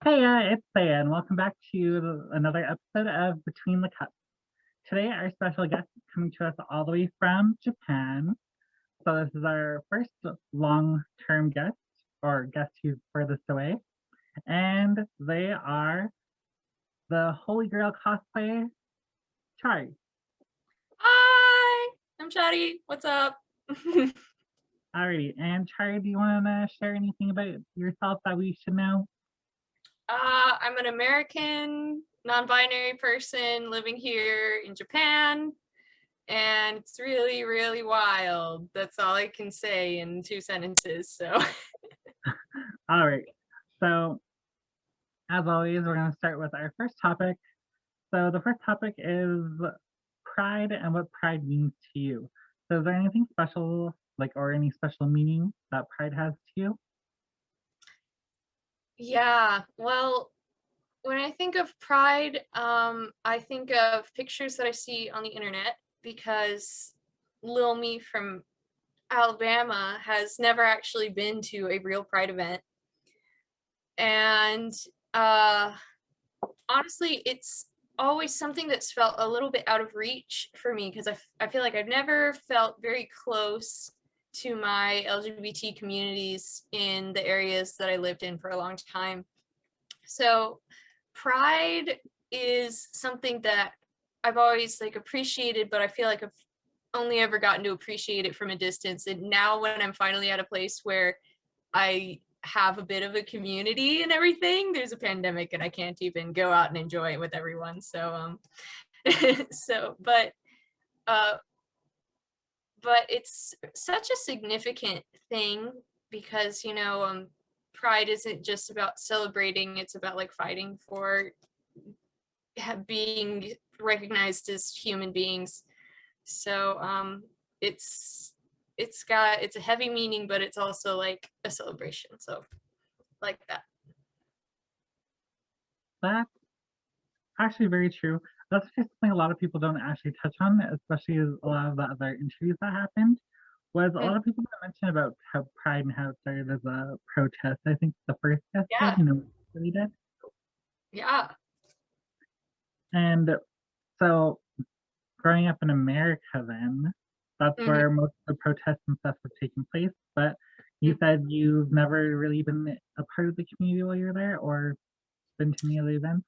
Heya, it's Heya, and welcome back to another episode of Between the Cups. Today, our special guest is coming to us all the way from Japan. So, this is our first long term guest, or guest who's furthest away. And they are the Holy Grail cosplay, Chari. Hi, I'm Chari. What's up? Alrighty, and Chari, do you want to share anything about yourself that we should know? I'm an American non-binary person living here in Japan, and it's really, really wild. That's all I can say in two sentences. So, Alright, so as always, we're going to start with our first topic. So, the first topic is pride and what pride means to you. So is there anything special, like, or any special meaning that pride has to you? yeah, well, when I think of pride, I think of pictures that I see on the internet because Lil Me from Alabama has never actually been to a real pride event. And uh, honestly, it's always something that's felt a little bit out of reach for me because I feel like I've never felt very close to my LGBT communities in the areas that I lived in for a long time. So, pride is something that I've always like appreciated, but I feel like I've only ever gotten to appreciate it from a distance. And now, when I'm finally at a place where I have a bit of a community and everything, there's a pandemic and I can't even go out and enjoy it with everyone. So so uh but it's such a significant thing because pride isn't just about celebrating, it's about like fighting for being recognized as human beings. So it's a heavy meaning, but it's also like a celebration. So like that. That's actually very true. That's just something a lot of people don't actually touch on, especially a lot of the other interviews that happened. Was a lot of people that mentioned about how pride and how it started as a protest. I think the first guest did, Yeah, really did. yeah. And so growing up in America then, that's Hmm. where most of the protests and stuff were taking place. But you said you've never really been a part of the community while you're there or been to any other events?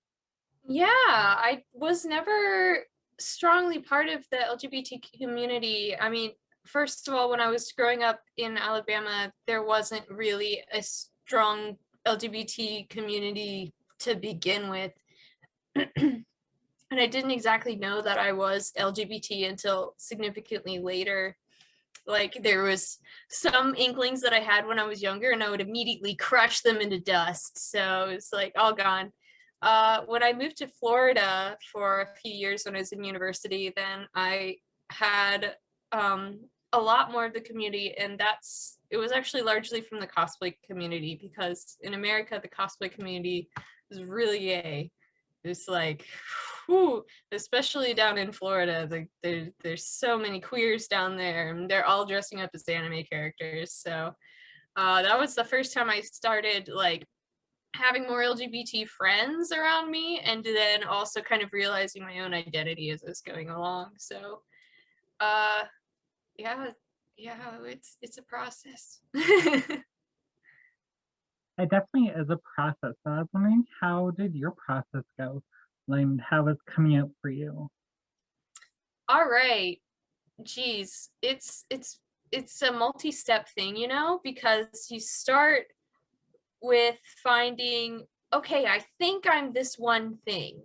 Yeah, I was never strongly part of the LGBT community. I mean, first of all, when I was growing up in Alabama, there wasn't really a strong LGBT community to begin with. And I didn't exactly know that I was LGBT until significantly later. Like there was some inklings that I had when I was younger, and I would immediately crush them into dust. So it's like all gone. When I moved to Florida for a few years when I was in university, then I had a lot more of the community, and it was actually largely from the cosplay community because in America the cosplay community is really gay. It's like, whew, especially down in Florida, there's so many queers down there, and they're all dressing up as anime characters. So that was the first time I started like having more LGBT friends around me, and then also kind of realizing my own identity as I was going along. So uh, yeah, yeah, it's a process. It definitely is a process. So I was wondering, how did your process go? Like, how was coming out for you? All right, geez, it's a multi-step thing, because you start with finding, okay, I think I'm this one thing.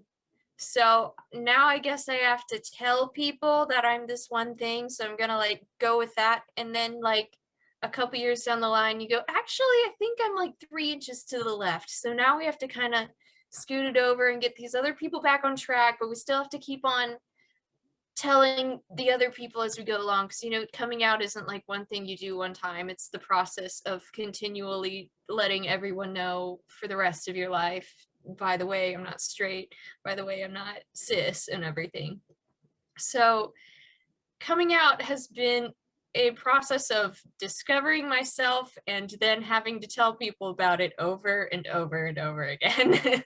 So now I guess I have to tell people that I'm this one thing. So I'm gonna like go with that. And then like a couple years down the line, you go, actually, I think I'm like 3 inches to the left. So now we have to kind of scoot it over and get these other people back on track, but we still have to keep on telling the other people as we go along, because coming out isn't like one thing you do one time. It's the process of continually letting everyone know for the rest of your life, by the way, I'm not straight, by the way, I'm not cis, and everything. So coming out has been a process of discovering myself and then having to tell people about it over and over and over again.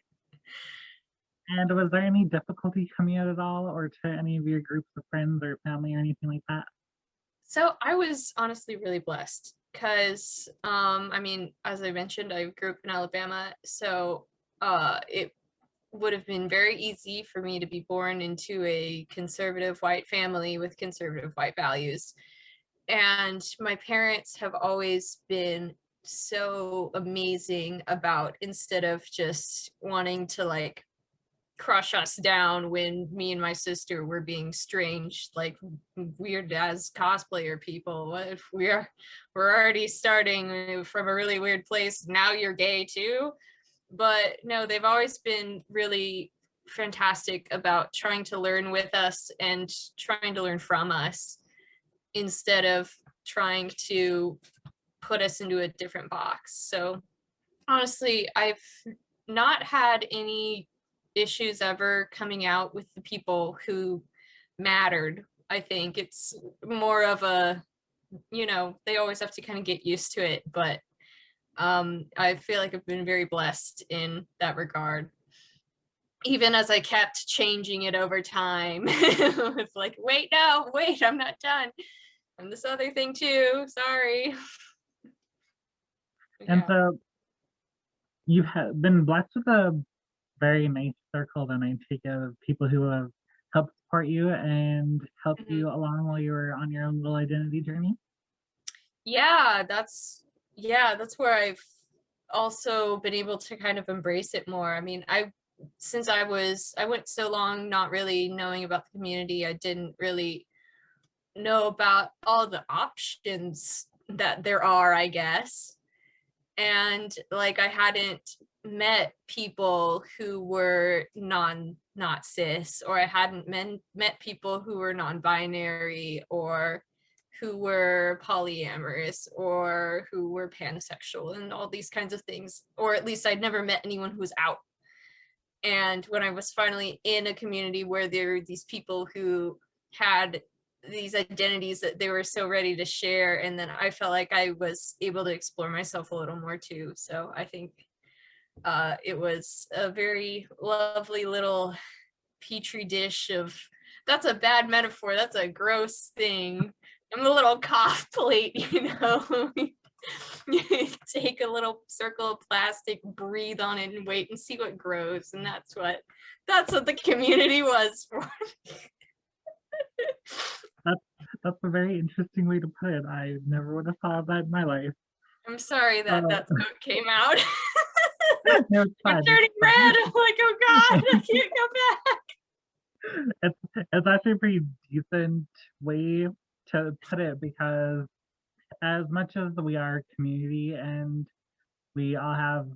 And was there any difficulty coming out at all, or to any of your groups of friends or family or anything like that? So I was honestly really blessed because, I mean, as I mentioned, I grew up in Alabama, so it would have been very easy for me to be born into a conservative white family with conservative white values. And my parents have always been so amazing about, instead of just wanting to like crush us down when me and my sister were being strange, like weird as cosplayer people. What if we're already starting from a really weird place, now you're gay too? But no, they've always been really fantastic about trying to learn with us and trying to learn from us instead of trying to put us into a different box. So honestly, I've not had any issues ever coming out with the people who mattered. I think it's more of a, they always have to kind of get used to it, but I feel like I've been very blessed in that regard. Even as I kept changing it over time, it's like, wait, no, wait, I'm not done. And this other thing too, sorry. And Yeah. so you have been blessed with a very nice circle, then I take it, of people who have helped support you and helped Mhm. you along while you were on your own little identity journey. Yeah, that's where I've also been able to kind of embrace it more. I mean, since I went so long not really knowing about the community, I didn't really know about all the options that there are, I guess. And like I hadn't met people who were not cis, or I hadn't met people who were non-binary, or who were polyamorous, or who were pansexual, and all these kinds of things. Or at least I'd never met anyone who was out. And when I was finally in a community where there were these people who had these identities that they were so ready to share, and then I felt like I was able to explore myself a little more too. So I think it was a very lovely little petri dish of, that's a bad metaphor, that's a gross thing. I'm a little cough plate, you take a little circle of plastic, breathe on it, and wait and see what grows. And that's what the community was for. That's that's a very interesting way to put it. I never would have thought of that in my life. I'm sorry that Uh, that's how it came out. no, it's I'm fine. turning red. I'm like, oh god, I can't go back. It's actually a pretty decent way to put it, because as much as we are a community and we all have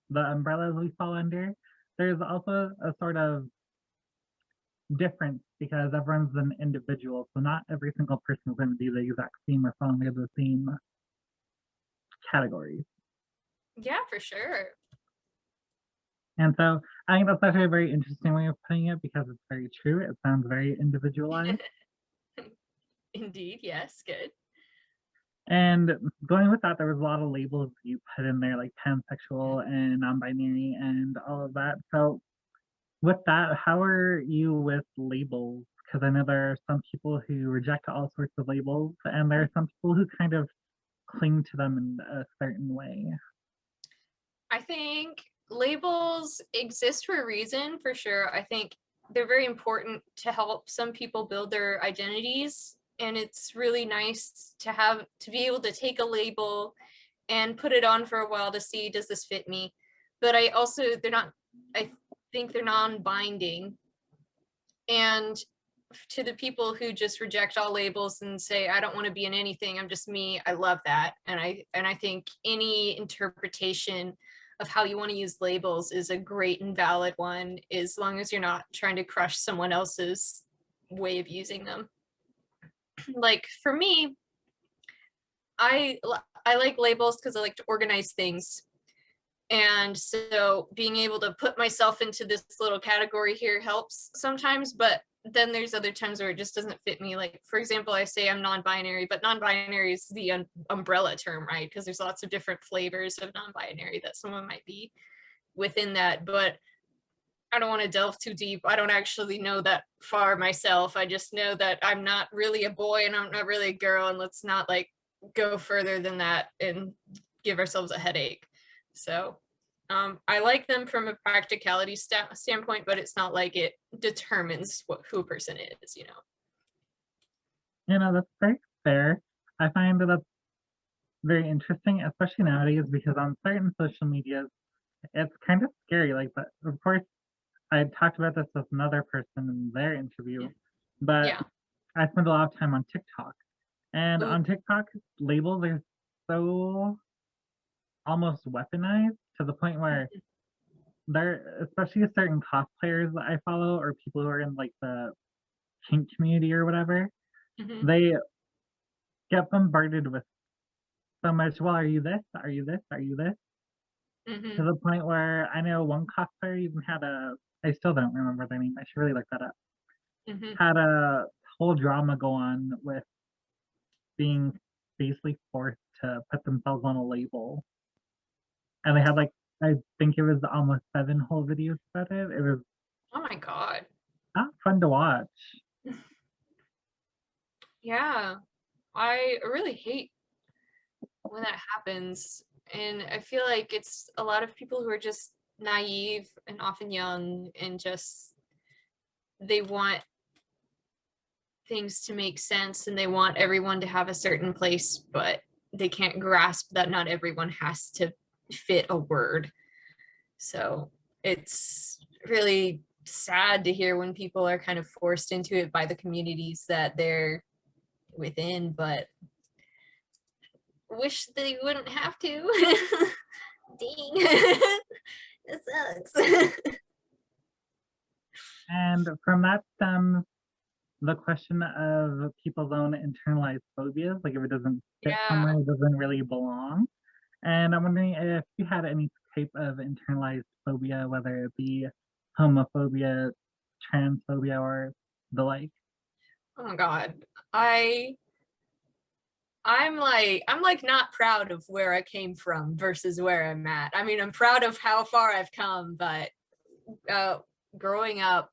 the umbrellas we fall under, there's also a sort of difference because everyone's an individual. So not every single person is going to be the exact same or fall under the same categories. Yeah, for sure. And so I think that's actually a very interesting way of putting it, because it's very true. It sounds very individualized. Indeed, yes, good. And going with that, there was a lot of labels you put in there, like pansexual and non-binary and all of that. So with that, how are you with labels? Because I know there are some people who reject all sorts of labels, and there are some people who kind of cling to them in a certain way. I think labels exist for a reason, for sure. I think they're very important to help some people build their identities. And it's really nice to be able to take a label and put it on for a while to see, does this fit me? But I think they're non-binding. And to the people who just reject all labels and say, I don't want to be in anything, I'm just me, I love that. And I think any interpretation of how you want to use labels is a great and valid one, as long as you're not trying to crush someone else's way of using them. Like for me, I like labels because I like to organize things. And so being able to put myself into this little category here helps sometimes, but then there's other times where it just doesn't fit me. Like, for example, I say I'm non-binary, but non-binary is the umbrella term, right? Because there's lots of different flavors of non-binary that someone might be within that, but I don't want to delve too deep. I don't actually know that far myself. I just know that I'm not really a boy and I'm not really a girl, and let's not like go further than that and give ourselves a headache. So I like them from a practicality standpoint, but it's not like it determines who a person is, you know. You know, that's very fair. I find that that's very interesting, especially nowadays, because on certain social medias, it's kind of scary. Like, but of course, I talked about this with another person in their interview, but Yeah. I spend a lot of time on TikTok. And Ooh. on TikTok, labels are so almost weaponized to the point where there, especially certain cosplayers that I follow or people who are in like the kink community or whatever, Mm-hmm. they get bombarded with so much, well, are you this? Are you this? Are you this? Mm-hmm. To the point where I know one cosplayer even had I still don't remember their name, I should really look that up, Mm-hmm. had a whole drama go on with being basically forced to put themselves on a label. And they had like, I think it was almost 7 whole videos about it. It was Oh my God. not fun to watch. Yeah. I really hate when that happens. And I feel like it's a lot of people who are just naive and often young and just they want things to make sense and they want everyone to have a certain place, but they can't grasp that not everyone has to fit a word. So it's really sad to hear when people are kind of forced into it by the communities that they're within, but wish they wouldn't have to. Dang. It sucks. And from that stems the question of people's own internalized phobias, like if it doesn't fit Yeah. somewhere, it doesn't really belong. And I'm wondering if you had any type of internalized phobia, whether it be homophobia, transphobia, or the like. Oh my God. I I'm like not proud of where I came from versus where I'm at. I mean, I'm proud of how far I've come, but uh growing up,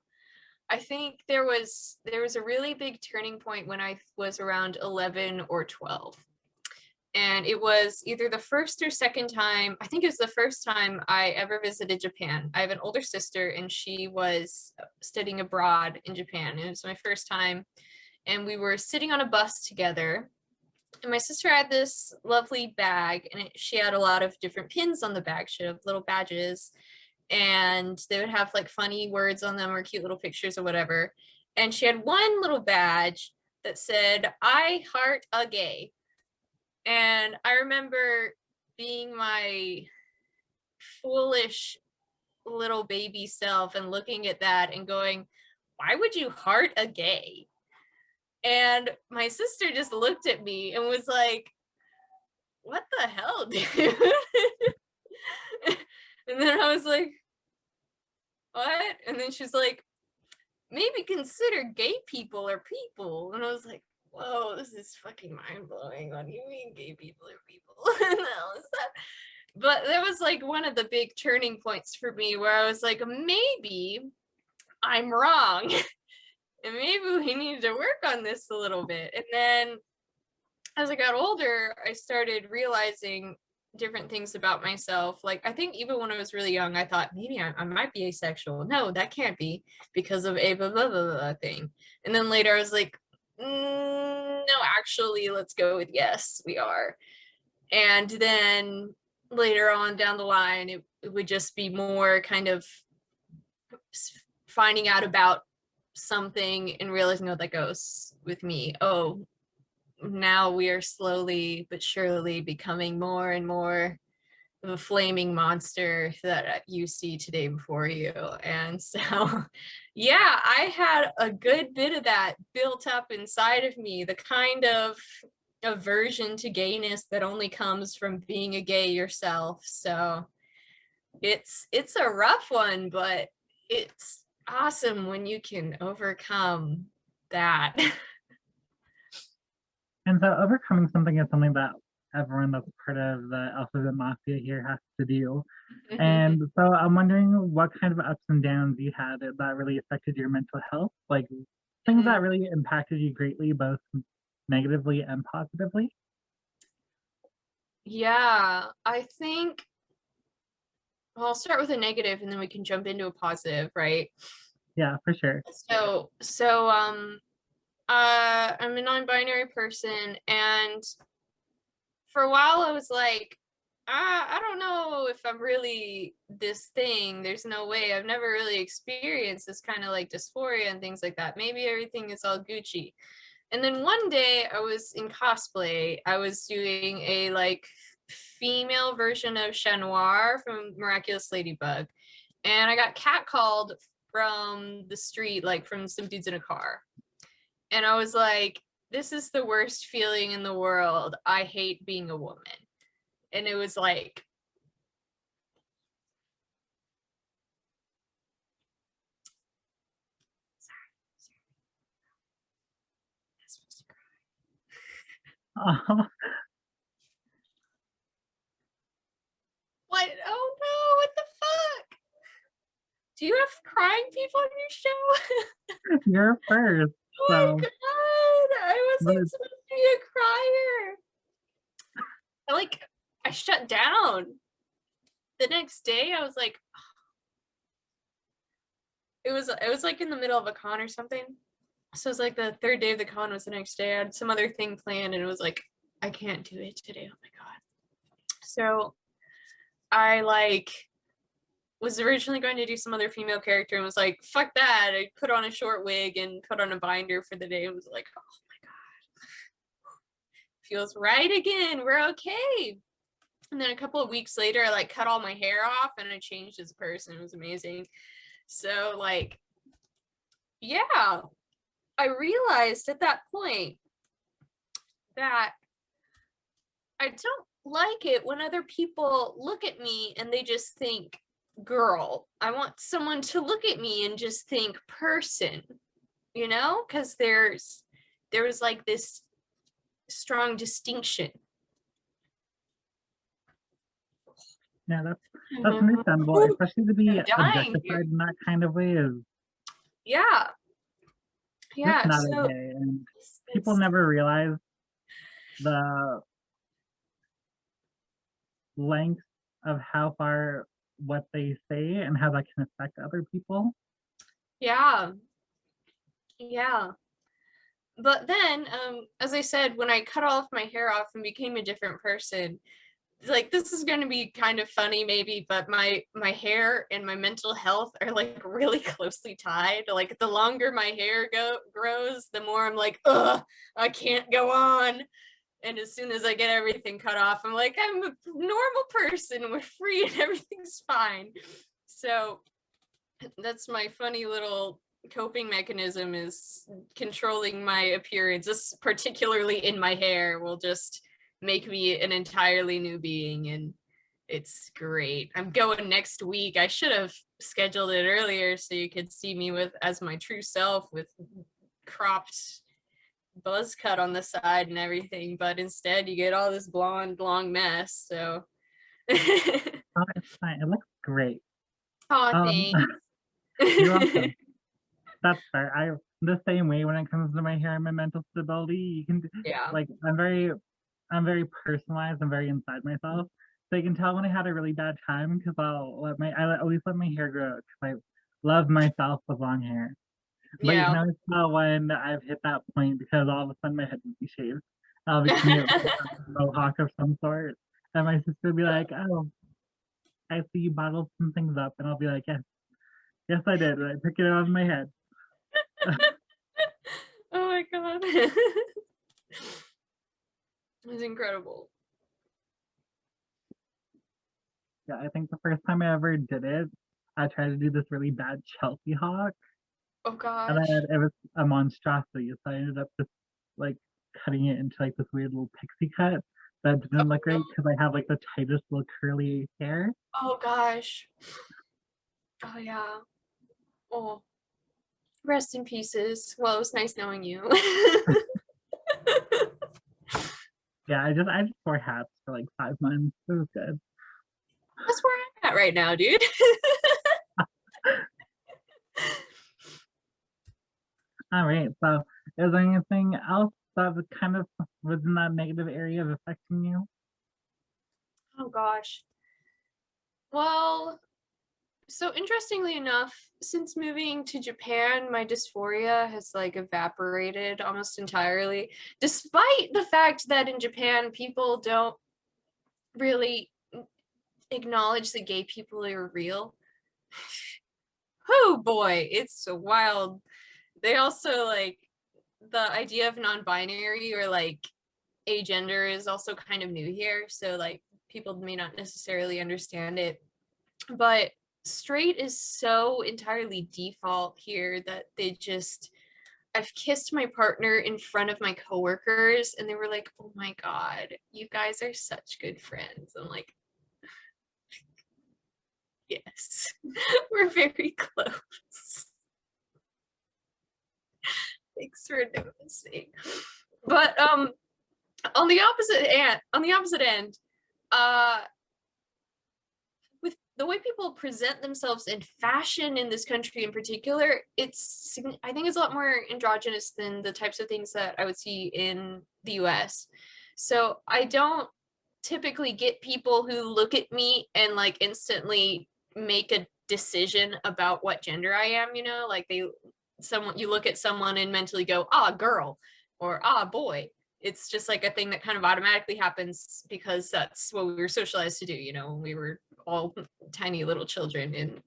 I think there was a really big turning point when I was around 11 or 12. And it was either the first or second time, I think it was the first time I ever visited Japan. I have an older sister and she was studying abroad in Japan. It was my first time and we were sitting on a bus together. And my sister had this lovely bag and she had a lot of different pins on the bag. She had little badges and they would have like funny words on them or cute little pictures or whatever. And she had one little badge that said, "I heart a gay." And I remember being my foolish little baby self and looking at that and going, why would you heart a gay? And my sister just looked at me and was like, what the hell, dude? And then I was like, what? And then she's like, maybe consider gay people or people. And I was like, whoa, this is fucking mind blowing. What do you mean gay people are people? And hell is that? But that was like one of the big turning points for me where I was like, maybe I'm wrong. And maybe we need to work on this a little bit. And then as I got older, I started realizing different things about myself. Like, I think even when I was really young, I thought maybe I might be asexual. No, that can't be because of a blah, blah, blah, blah thing. And then later I was like, no, actually, let's go with yes, we are. And then later on down the line, it would just be more kind of finding out about something and realizing, oh, that goes with me. Oh, now we are slowly but surely becoming more and more of a flaming monster that you see today before you. And so, yeah, I had a good bit of that built up inside of me, the kind of aversion to gayness that only comes from being a gay yourself. So it's a rough one, but it's awesome when you can overcome that. And so overcoming something is something that everyone that's part of the alphabet mafia here has to do. And so I'm wondering what kind of ups and downs you had that really affected your mental health, like things that really impacted you greatly, both negatively and positively. Yeah, I think, well, I'll start with a negative and then we can jump into a positive, right? Yeah, for sure. I'm a non-binary person, and for a while I was like, I don't know if I'm really this thing. There's no way. I've never really experienced this kind of like dysphoria and things like that. Maybe everything is all Gucci. And then one day I was in cosplay. I was doing a like female version of Chat Noir from Miraculous Ladybug. And I got catcalled from the street, like from some dudes in a car. And I was like, this is the worst feeling in the world. I hate being a woman. And it was like, sorry, I'm supposed to cry. What? Oh no, what the fuck? Do you have crying people on your show? You're first. Oh my god, I wasn't supposed to be a crier. I shut down. The next day I was like, it was like in the middle of a con or something. So it was like the third day of the con was the next day. I had some other thing planned and it was like, I can't do it today. Oh my god. So I like was originally going to do some other female character and was like, fuck that. I put on a short wig and put on a binder for the day and was like, oh my god. Feels right again. We're okay. And then a couple of weeks later, I like cut all my hair off and I changed as a person. It was amazing. So like, yeah, I realized at that point that I don't like it when other people look at me and they just think girl. I want someone to look at me and just think person, you know, because there was like this strong distinction. Yeah, that's understandable, especially to be objectified in that kind of way is yeah. not So okay. And people never realize the length of how far what they say and how that can affect other people. Yeah. But then, as I said, when I cut off my hair off and became a different person, like this is going to be kind of funny maybe, but my hair and my mental health are like really closely tied. Like the longer my hair grows, the more I'm like, ugh, I can't go on. And as soon as I get everything cut off, I'm like, I'm a normal person. We're free and everything's fine. So that's my funny little coping mechanism, is controlling my appearance, just particularly in my hair, will just make me an entirely new being. And it's great. I'm going next week. I should have scheduled it earlier so you could see me with as my true self with cropped buzz cut on the side and everything, but instead you get all this blonde long mess. So oh, it's fine. It looks great. Oh, thanks. You're welcome. That's fair. I'm the same way when it comes to my hair and my mental stability. You can like I'm very personalized. I'm very inside myself. So you can tell when I had a really bad time because I always let my hair grow because I love myself with long hair. But you can always tell when I've hit that point because all of a sudden my head will be shaved. I'll be a mohawk of some sort. And my sister will be like, oh, I see you bottled some things up. And I'll be like, yes, I did. I took it out of my head. Oh my god. It was incredible. Yeah, I think the first time I ever did it, I tried to do this really bad Chelsea hawk. Oh gosh. And then it was a monstrosity. So I ended up just like cutting it into like this weird little pixie cut. that didn't look great because I have like the tightest little curly hair. Oh gosh. Oh yeah. Oh, rest in pieces. Well, it was nice knowing you. Yeah, I just wore hats for like 5 months. It was good. That's where I'm at right now, dude. All right. So is there anything else that was kind of was in that negative area of affecting you? Oh gosh. Well, so interestingly enough, since moving to Japan, my dysphoria has like evaporated almost entirely, despite the fact that in Japan people don't really acknowledge that gay people are real. Oh boy, it's so wild. They also like the idea of non-binary or like agender is also kind of new here, so like people may not necessarily understand it, but straight is so entirely default here that they just I've kissed my partner in front of my coworkers and they were like, oh my god, you guys are such good friends. I'm like, yes. We're very close. Thanks for noticing. But on the opposite end, uh with the way people present themselves in fashion in this country in particular, I think it's a lot more androgynous than the types of things that I would see in the US. So I don't typically get people who look at me and like instantly make a decision about what gender I am, you know, like you look at someone and mentally go, ah, girl, or ah, boy. It's just like a thing that kind of automatically happens because that's what we were socialized to do, you know, when we were all tiny little children, and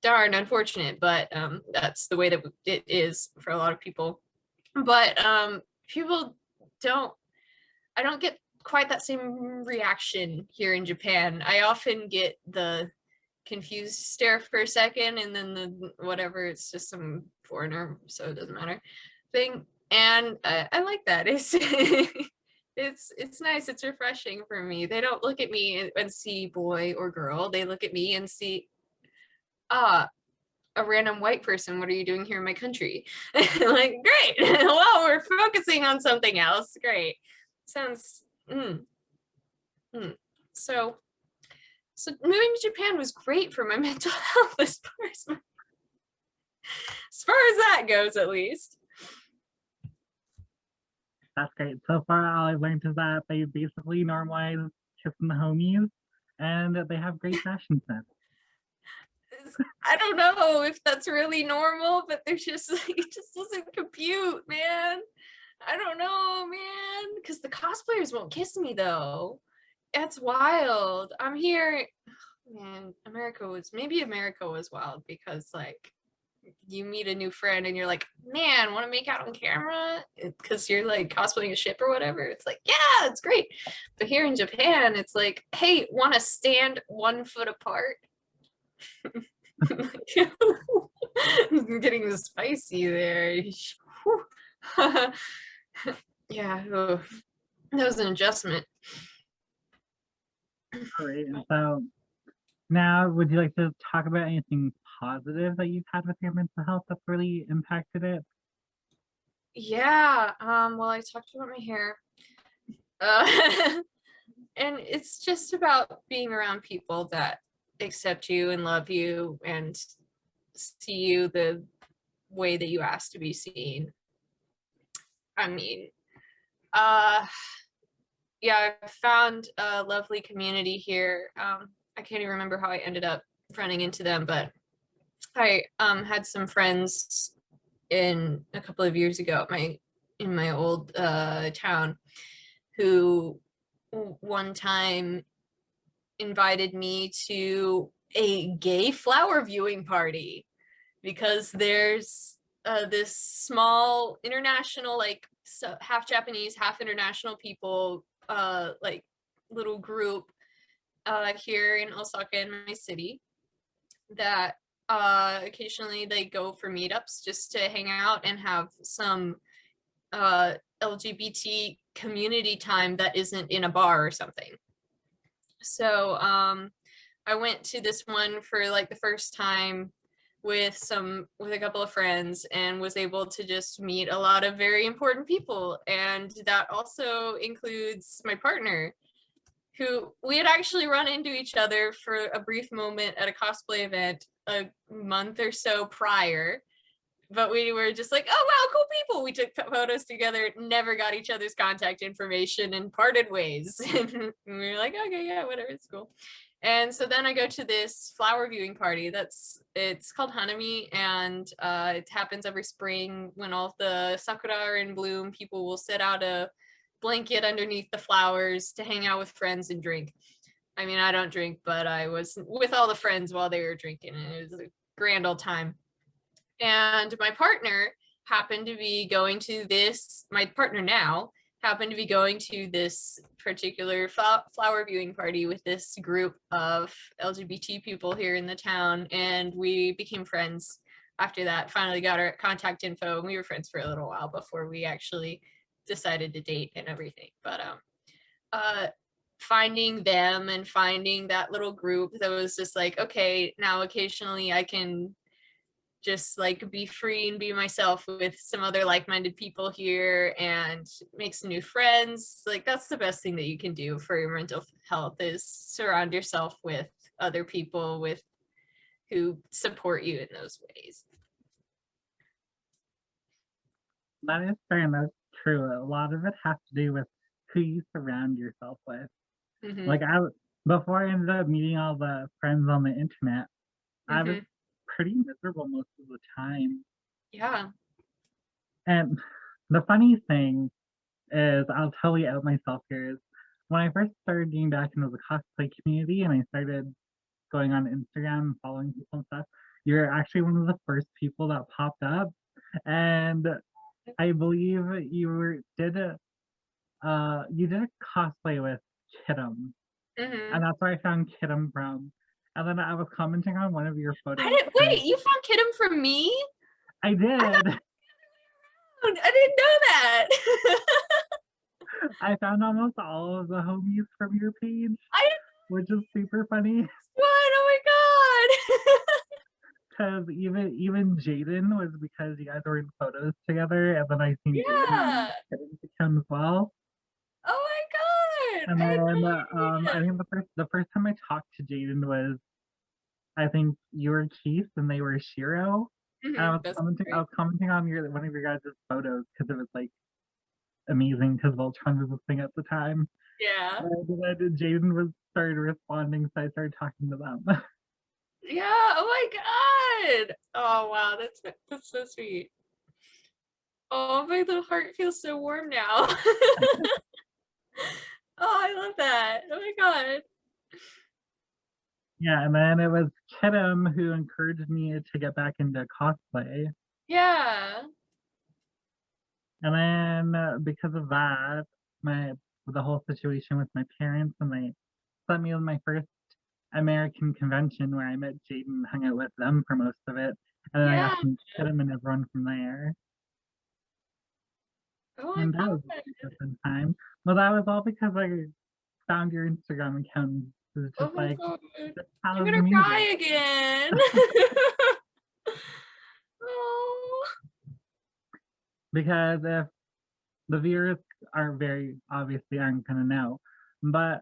darn unfortunate, but that's the way that it is for a lot of people. But people don't I don't get quite that same reaction here in Japan. I often get the confused stare for a second and then the whatever, it's just some foreigner, so it doesn't matter thing. And I like that. It's nice. It's refreshing for me. They don't look at me and see boy or girl. They look at me and see ah, a random white person. What are you doing here in my country? Like, great. Well, we're focusing on something else. Great. Sounds so moving to Japan was great for my mental health as far as that goes, at least. That's great. So far, all I've learned is that they basically normalize kissing the homies, and they have great fashion sense. I don't know if that's really normal, but there's just it just doesn't compute, man. I don't know, man, because the cosplayers won't kiss me though. That's wild. I'm here, man. America was wild because like you meet a new friend and you're like, man, want to make out on camera because you're like cosplaying a ship or whatever. It's like, yeah, it's great. But here in Japan, it's like, hey, want to stand 1 foot apart? I'm getting spicy there. Yeah, that was an adjustment. All right. And so now, would you like to talk about anything positive that you've had with your mental health that's really impacted it? Yeah, well, I talked about my hair. And it's just about being around people that accept you and love you and see you the way that you ask to be seen. I mean, yeah, I found a lovely community here. I can't even remember how I ended up running into them, but I had some friends in a couple of years ago in my old town who one time invited me to a gay flower viewing party because there's this small international, like half Japanese, half international people, like little group here in Osaka, in my city, that occasionally they go for meetups just to hang out and have some LGBT community time that isn't in a bar or something. So I went to this one for like the first time with a couple of friends, and was able to just meet a lot of very important people. And that also includes my partner, who we had actually run into each other for a brief moment at a cosplay event a month or so prior. But we were just like, oh wow, cool people. We took photos together, never got each other's contact information, and parted ways. And we were like, okay, yeah, whatever, it's cool. And so then I go to this flower viewing party. It's called Hanami, and it happens every spring when all the sakura are in bloom. People will sit out a blanket underneath the flowers to hang out with friends and drink. I mean, I don't drink, but I was with all the friends while they were drinking, and it was a grand old time. And my partner happened to be going to this, my partner now happened to be going to this particular flower viewing party with this group of LGBT people here in the town. And we became friends after that, finally got our contact info, and we were friends for a little while before we actually decided to date and everything. But finding them and finding that little group that was just like, okay, now occasionally I can just like be free and be myself with some other like-minded people here and make some new friends. Like, that's the best thing that you can do for your mental health, is surround yourself with other people with who support you in those ways. That is fair, and that's true. A lot of it has to do with who you surround yourself with. Mm-hmm. Like before I ended up meeting all the friends on the internet, I was pretty miserable most of the time. Yeah. And the funny thing is, I'll totally out myself here, is when I first started getting back into the cosplay community and I started going on Instagram and following people and stuff, you're actually one of the first people that popped up. And I believe you did a cosplay with Kidum. And that's where I found Kidum from. And then I was commenting on one of your photos. Wait, you found Kidum from me? I did. I didn't know that. I found almost all of the homies from your page, which is super funny. What? Oh my god! Because even Jaden was because you guys were in photos together, and then I seen Jaden account as well. Oh my god! And then I think the first time I talked to Jaden was, I think you were Keith and they were Shiro. And I was commenting on one of your guys' photos because it was like amazing, because Voltron was a thing at the time. Yeah. And then Jaden started responding, so I started talking to them. Yeah. Oh my god. Oh wow, that's so sweet. Oh, my little heart feels so warm now. Oh, I love that. Oh my god. Yeah, and then it was Kidum who encouraged me to get back into cosplay. Yeah. And then because of that, the whole situation with my parents, and they sent me on my first American convention where I met Jaden and hung out with them for most of it. And then I got to meet Kidum and everyone from there. Oh and that was a different time. Well, that was all because I found your Instagram account. It was just like, I'm gonna cry again. Oh. Because if the viewers aren't gonna know, but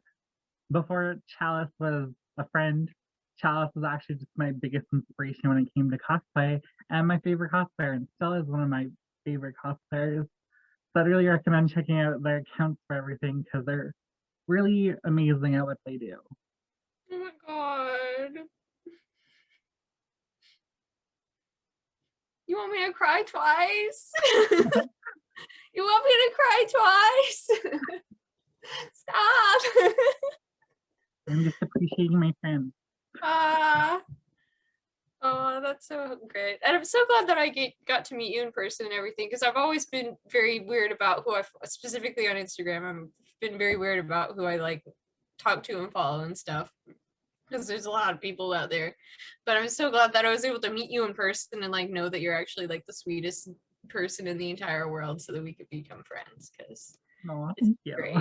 before Chalice was a friend, Chalice was actually just my biggest inspiration when it came to cosplay, and my favorite cosplayer, and still is one of my favorite cosplayers. So I'd really recommend checking out their accounts for everything, because they're really amazing at what they do. Oh my god. You want me to cry twice? You want me to cry twice? Stop. I'm just appreciating my friends. Oh, that's so great. And I'm so glad that I got to meet you in person and everything, because I've always been very weird about who specifically on Instagram, I've been very weird about who I like talk to and follow and stuff, because there's a lot of people out there. But I'm so glad that I was able to meet you in person and like know that you're actually like the sweetest person in the entire world so that we could become friends, because Oh, it's thank you. great.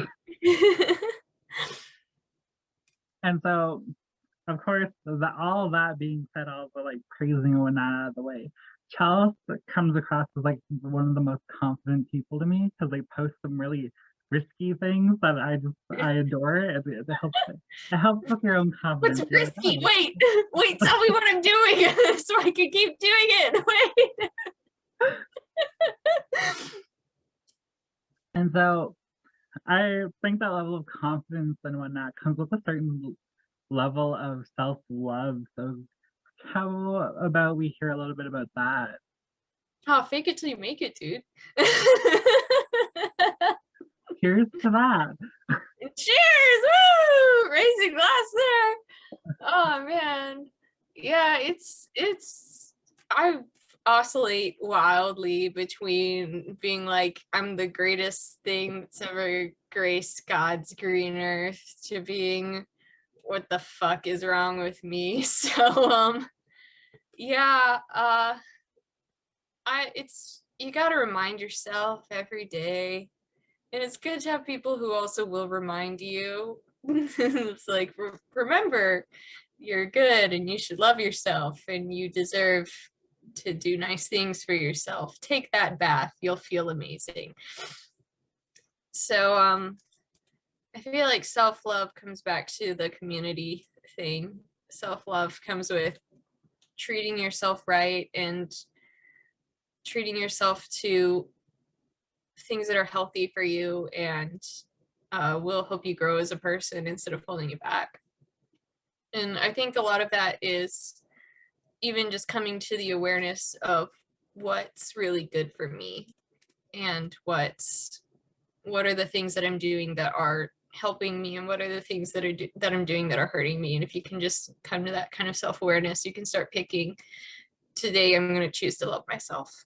And so, of course, all that being said, all the like praising and whatnot out of the way, Charles comes across as like one of the most confident people to me because they post some really risky things that I adore. It helps with your own What's confidence. You're like, risky? oh. Wait, tell me what I'm doing so I can keep doing it. Wait. And so I think that level of confidence and whatnot comes with a certain level of self-love. So how about we hear a little bit about that? Oh, fake it till you make it, dude. Here's to that. Cheers! Woo! Raising glass there. Oh man. Yeah, I oscillate wildly between being like I'm the greatest thing that's ever graced God's green earth to being what the fuck is wrong with me. So yeah, you got to remind yourself every day, and it's good to have people who also will remind you. It's like, remember, you're good and you should love yourself and you deserve to do nice things for yourself. Take that bath, you'll feel amazing. So I feel like self-love comes back to the community thing. Self-love comes with treating yourself right and treating yourself to things that are healthy for you and will help you grow as a person instead of holding you back. And I think a lot of that is even just coming to the awareness of what's really good for me and what are the things that I'm doing that are helping me and what are the things that I'm doing that are hurting me. And if you can just come to that kind of self-awareness, you can start picking, today I'm going to choose to love myself.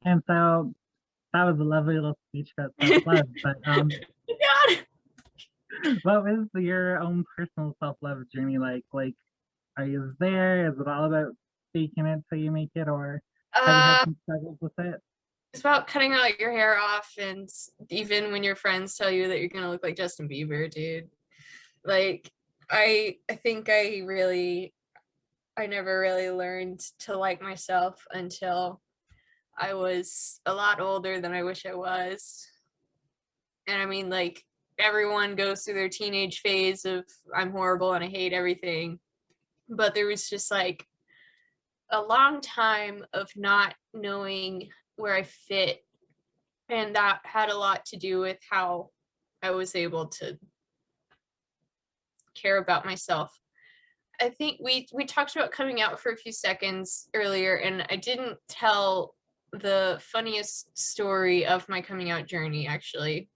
And so that was a lovely little speech about self-love. But God. what was your own personal self-love journey like? Like, are you there? Is it all about faking it till you make it, or have you had some struggles with it? It's about cutting out your hair off, and even when your friends tell you that you're gonna look like Justin Bieber, dude. Like, I think I never really learned to like myself until I was a lot older than I wish I was. And I mean, like, everyone goes through their teenage phase of I'm horrible and I hate everything. But there was just like a long time of not knowing where I fit. And that had a lot to do with how I was able to care about myself. I think we talked about coming out for a few seconds earlier, and I didn't tell the funniest story of my coming out journey, actually.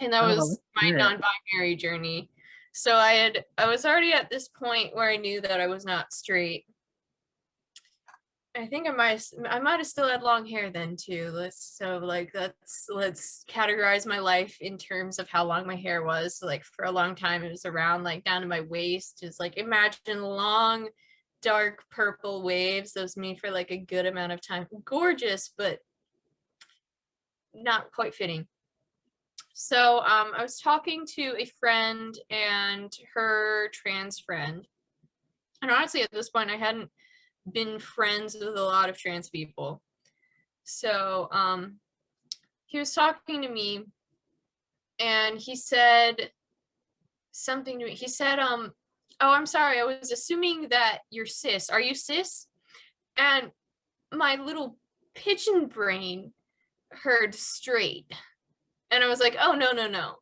And that was my non-binary journey. So I was already at this point where I knew that I was not straight. I think I might have still had long hair then too. Let's categorize my life in terms of how long my hair was. Like, for a long time it was around like down to my waist. Just like, imagine long dark purple waves. Those me for like a good amount of time. Gorgeous, but not quite fitting. So I was talking to a friend and her trans friend. And honestly, at this point I hadn't been friends with a lot of trans people. So he was talking to me and he said something to me. He said, oh, I'm sorry, I was assuming that you're cis. Are you cis? And my little pigeon brain heard straight. And I was like, oh, no.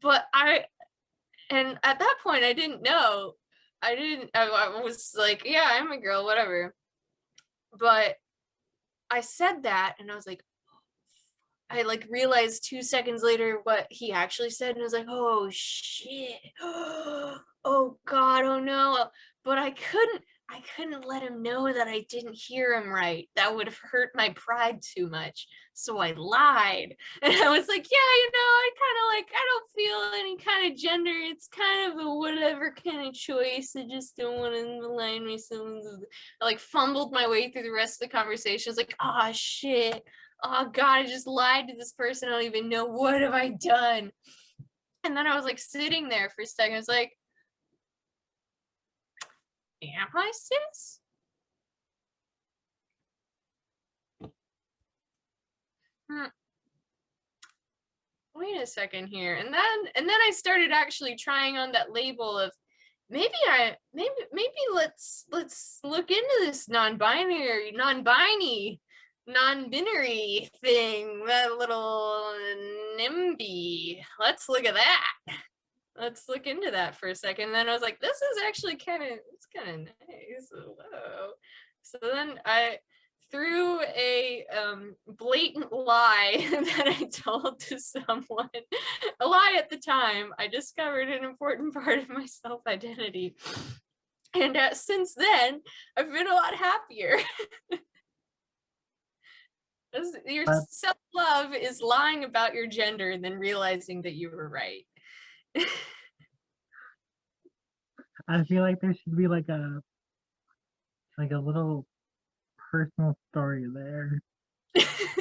But and at that point I didn't know. I was like, yeah, I'm a girl, whatever. But I said that and I was like, I like realized 2 seconds later what he actually said, and I was like, oh shit. Oh God, oh no. But I I couldn't let him know that I didn't hear him right. That would have hurt my pride too much. So I lied. And I was like, yeah, I kind of like, I don't feel any kind of gender. It's kind of a whatever kind of choice. I just don't want to align myself. I like fumbled my way through the rest of the conversation. I was like, oh shit. Oh God, I just lied to this person. I don't even know. What have I done? And then I was like sitting there for a second. I was like, am I cis? Wait a second here. And then I started actually trying on that label of maybe let's look into this non-binary thing, that little NIMBY. Let's look at that. Let's look into that for a second. And then I was like, this is actually kind of nice. Whoa. So then I through a blatant lie that I told to someone, a lie at the time, I discovered an important part of my self-identity. And since then, I've been a lot happier. Your self-love is lying about your gender and then realizing that you were right. I feel like there should be like a little personal story there.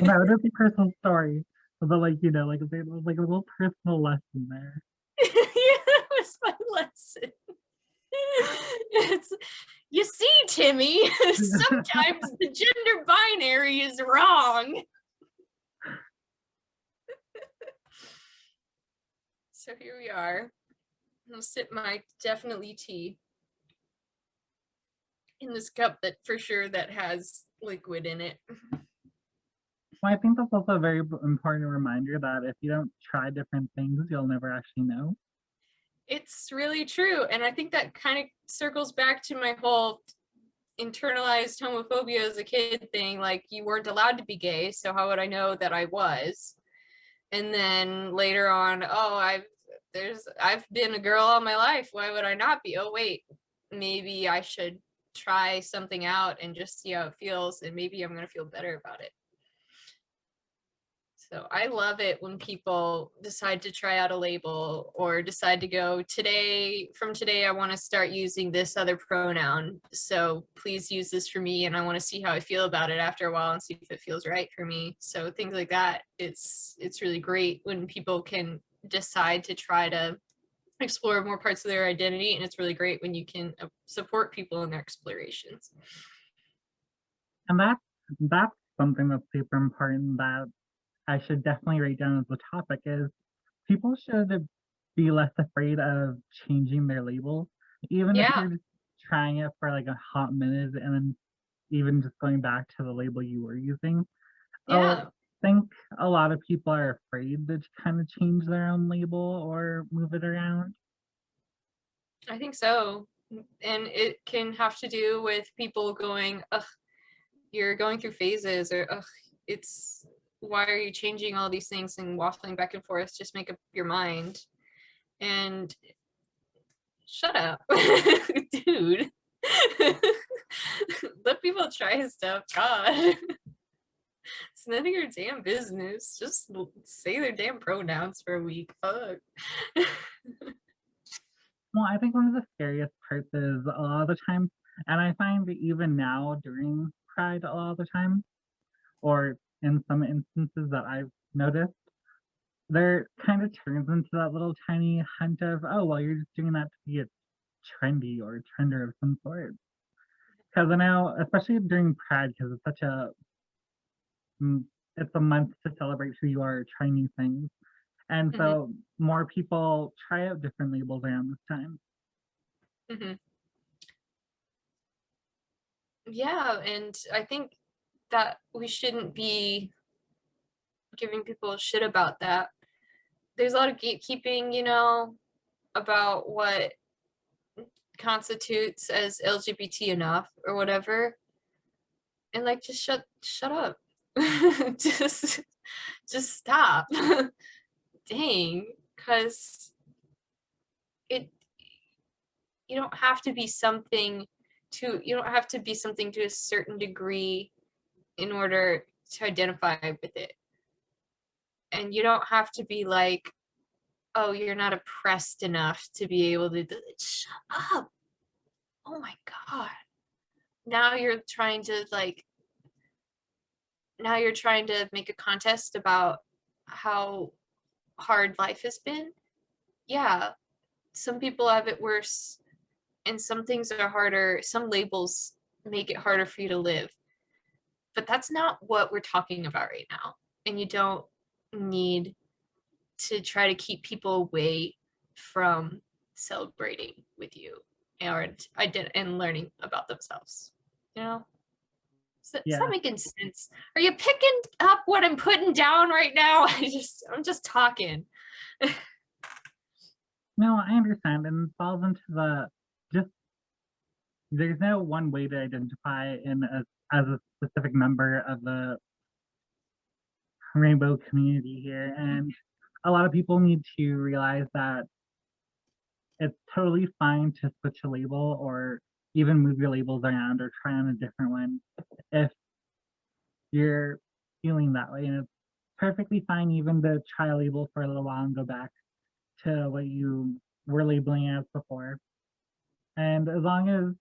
No, it is a personal story, but like like a little personal lesson there. Yeah, that was my lesson. It's, you see, Timmy, sometimes the gender binary is wrong. So here we are. I'll sip my definitely tea in this cup that for sure that has liquid in it. Well, I think that's also a very important reminder that if you don't try different things, you'll never actually know. It's really true. And I think that kind of circles back to my whole internalized homophobia as a kid thing. Like, you weren't allowed to be gay, so how would I know that I was? And then later on, oh, I've been a girl all my life. Why would I not be? Oh wait, maybe I should try something out and just see how it feels, and maybe I'm gonna feel better about it. So I love it when people decide to try out a label or decide to go, from today I want to start using this other pronoun. So please use this for me, and I want to see how I feel about it after a while and see if it feels right for me. So things like that, it's really great when people can decide to try to explore more parts of their identity, and it's really great when you can support people in their explorations. And that's something that's super important that I should definitely write down as a topic is people should be less afraid of changing their label, even if you're just trying it for like a hot minute and then even just going back to the label you were using. I think a lot of people are afraid to kind of change their own label or move it around. I think so. And it can have to do with people going, ugh, you're going through phases, or ugh, it's, why are you changing all these things and waffling back and forth? Just make up your mind. And shut up, dude. Let people try stuff. God. It's none of your damn business. Just say their damn pronouns for a week. Fuck. Well, I think one of the scariest parts is a lot of the time, and I find that even now during Pride a lot of the time, or in some instances that I've noticed, there kind of turns into that little tiny hint of, oh, well, you're just doing that to be a trendy or trender of some sort. Because I know, especially during Pride, because it's such it's a month to celebrate who you are, try new things. And so more people try out different labels around this time. Yeah, and I think that we shouldn't be giving people shit about that. There's a lot of gatekeeping, about what constitutes as LGBT enough or whatever. And like, just shut up. just stop. Dang, because you don't have to be something you don't have to be something to a certain degree in order to identify with it. And you don't have to be like, oh, you're not oppressed enough to be able to do it. Shut up. Oh my God. Now you're trying to make a contest about how hard life has been. Yeah, some people have it worse, and some things are harder. Some labels make it harder for you to live. But that's not what we're talking about right now. And you don't need to try to keep people away from celebrating with you and learning about themselves. You know? Is that making sense? Are you picking up what I'm putting down right now? I'm just talking. No, I understand, and it falls into there's no one way to identify as a specific member of the rainbow community here, and a lot of people need to realize that it's totally fine to switch a label or even move your labels around or try on a different one if you're feeling that way. And it's perfectly fine even to try a label for a little while and go back to what you were labeling as before. And as long as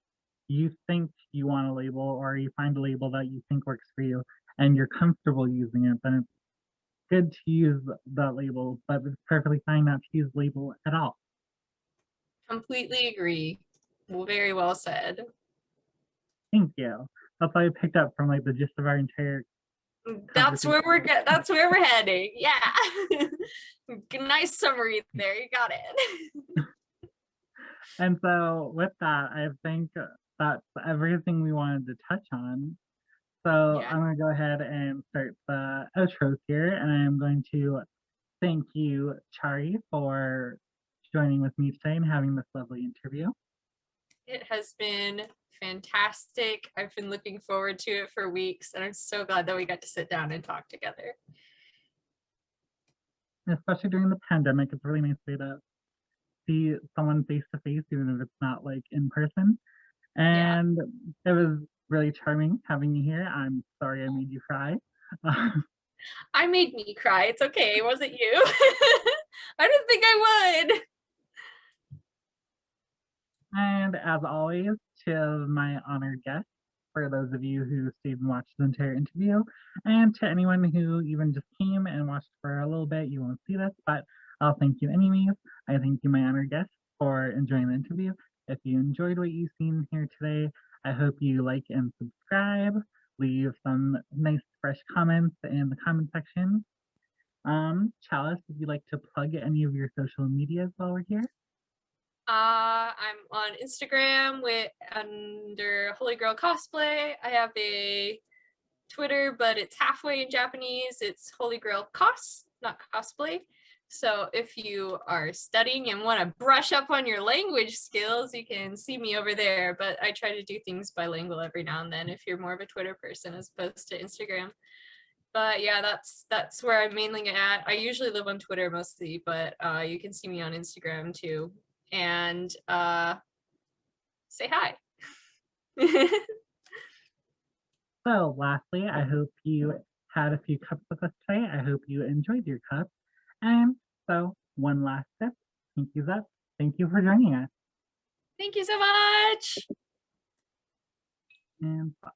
you think you want a label or you find a label that you think works for you and you're comfortable using it, then it's good to use that label, but it's perfectly fine not to use label at all. Completely agree. Well, very well said. Thank you. That's what I picked up from the gist of our entire That's where we're heading. Yeah. Nice summary there. You got it. And so with that, I think that's everything we wanted to touch on. So I'm going to go ahead and start the outros here, and I'm going to thank you, Chari, for joining with me today and having this lovely interview. It has been fantastic. I've been looking forward to it for weeks, and I'm so glad that we got to sit down and talk together. Especially during the pandemic, it's a really nice way to see someone face to face, even if it's not in person. And it was really charming having you here. I'm sorry I made you cry. I made me cry. It's okay. It wasn't you. I didn't think I would. And as always, to my honored guests, for those of you who stayed and watched the entire interview, and to anyone who even just came and watched for a little bit, you won't see this, but I'll thank you anyways. I thank you, my honored guests, for enjoying the interview. If you enjoyed what you've seen here today, I hope you like and subscribe, leave some nice fresh comments in the comment section. Chalice, would you like to plug any of your social medias while we're here? I'm on Instagram under Holy Girl Cosplay. I have a Twitter, but it's halfway in Japanese. It's Holy Grail Cos, not cosplay. So if you are studying and want to brush up on your language skills, you can see me over there. But I try to do things bilingual every now and then if you're more of a Twitter person as opposed to Instagram. But yeah, that's where I'm mainly at. I usually live on Twitter mostly, but you can see me on Instagram too. And say hi. So lastly, I hope you had a few cups with us today. I hope you enjoyed your cup. And so one last step. Thank you, Zep. Thank you for joining us. Thank you so much. And bye.